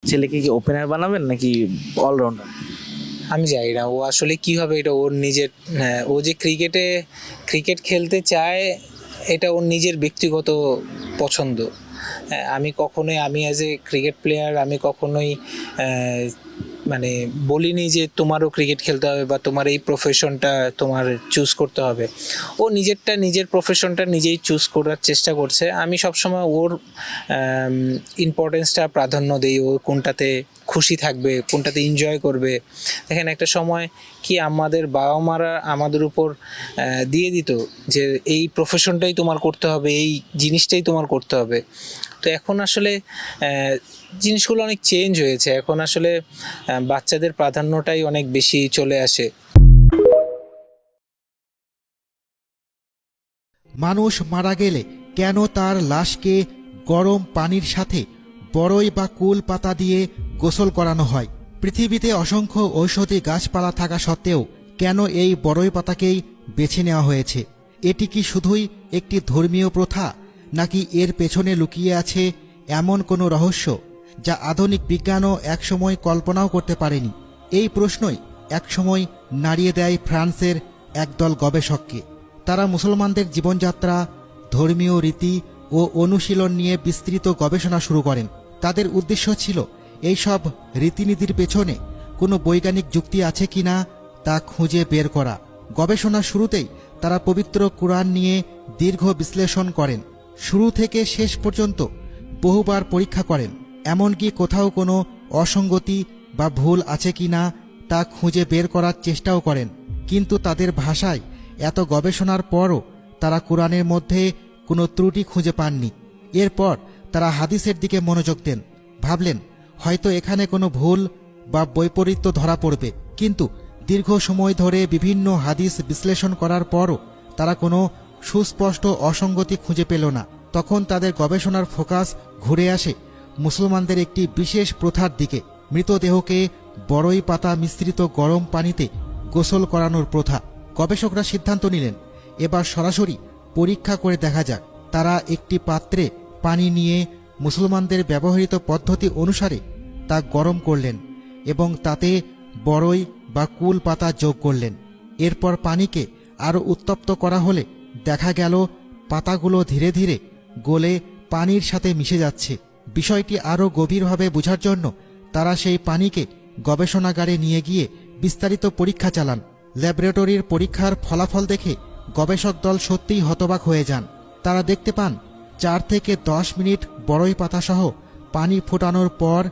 ছেলেকে কি ওপেনার বানাবেন নাকি অলরাউন্ডার? আমি জানি না ও আসলে কি হবে, এটা ওর নিজের, হ্যাঁ, ও যে ক্রিকেট খেলতে চায় এটা ওর নিজের ব্যক্তিগত পছন্দ। হ্যাঁ, আমি অ্যাজ এ ক্রিকেট প্লেয়ার আমি কখনোই মানে বলিনি যে তোমারও ক্রিকেট খেলতে হবে বা তোমার এই প্রফেশনটা তোমার চুজ করতে হবে। ও নিজের প্রফেশনটা নিজেই চুজ করার চেষ্টা করছে। আমি সবসময় ওর ইম্পর্টেন্সটা প্রাধান্য দিই, ও কোনটাতে খুশি থাকবে, কোনটাতে এনজয় করবে। দেখেন একটা সময় কি আমাদের বাবা মারা আমাদের উপর দিয়ে দিত যে এই প্রফেশনটাই তোমার করতে হবে, এই জিনিসটাই তোমার করতে হবে। তো এখন আসলে জিনিসগুলো অনেক চেঞ্জ হয়েছে, এখন আসলে বাচ্চাদের প্রাধান্যটাই অনেক বেশি চলে আসে। মানুষ মারা গেলে কেন তার লাশকে গরম পানির সাথে বড়ই বা কুল পাতা দিয়ে গোসল করানো হয়? পৃথিবীতে অসংখ্য ঔষধি গাছপালা থাকা সত্ত্বেও কেন এই বড়ই পাতাকেই বেছে নেওয়া হয়েছে? এটি কি শুধুই একটি ধর্মীয় প্রথা, নাকি এর পেছনে লুকিয়ে আছে এমন কোনো রহস্য যা আধুনিক বিজ্ঞানও একসময় কল্পনাও করতে পারেনি? এই প্রশ্নই একসময় নাড়িয়ে দেয় ফ্রান্সের একদল গবেষককে। তারা মুসলমানদের জীবনযাত্রা, ধর্মীয় রীতি ও অনুশীলন নিয়ে বিস্তৃত গবেষণা শুরু করেন। তাদের উদ্দেশ্য ছিল এইসব রীতিনীতির পেছনে কোনো বৈজ্ঞানিক যুক্তি আছে কিনা তা খুঁজে বের করা। গবেষণার শুরুতেই তারা পবিত্র কুরআন নিয়ে দীর্ঘ বিশ্লেষণ করেন। শুরু থেকে শেষ পর্যন্ত বহুবার পরীক্ষা করেন, এমনকি কোথাও কোনো অসঙ্গতি বা ভুল আছে কিনা তা খুঁজে বের করার চেষ্টাও করেন। কিন্তু তাদের ভাষায় এত গবেষণার পরও তারা কোরআনের মধ্যে কোনো ত্রুটি খুঁজে পাননি। এরপর তারা হাদিসের দিকে মনোযোগ দেন, ভাবলেন হয়তো এখানে কোনো ভুল বা বৈপরীত্য ধরা পড়বে। কিন্তু দীর্ঘ সময় ধরে বিভিন্ন হাদিস বিশ্লেষণ করার পরও তারা কোনো সুস্পষ্ট অসঙ্গতি খুঁজে পেল না। তখন তাদের গবেষণার ফোকাস ঘুরে আসে মুসলমানদের একটি বিশেষ প্রথার দিকে, মৃতদেহকে বড়ই পাতা মিশ্রিত গরম পানিতে গোসল করানোর প্রথা। গবেষকরা সিদ্ধান্ত নিলেন এবার সরাসরি পরীক্ষা করে দেখা যাক। তারা একটি পাত্রে পানি নিয়ে মুসলমানদের ব্যবহৃত পদ্ধতি অনুসারে তা গরম করলেন এবং তাতে বড়ই বা কুল পাতা যোগ করলেন। এরপর পানিকে আরও উত্তপ্ত করা হলে দেখা গেল পাতাগুলো ধীরে ধীরে গলে পানির সাথে মিশে যাচ্ছে। বিষয়টি আরও গভীরভাবে বোঝার জন্য তারা সেই পানিকে গবেষণাগারে নিয়ে গিয়ে বিস্তারিত পরীক্ষা চালান। ল্যাবরেটরির পরীক্ষার ফলাফল দেখে গবেষক দল সত্যিই হতবাক হয়ে যান। তারা দেখতে পান 4 থেকে 10 মিনিট বড়ই পাতাসহ পানি ফোটানোর পর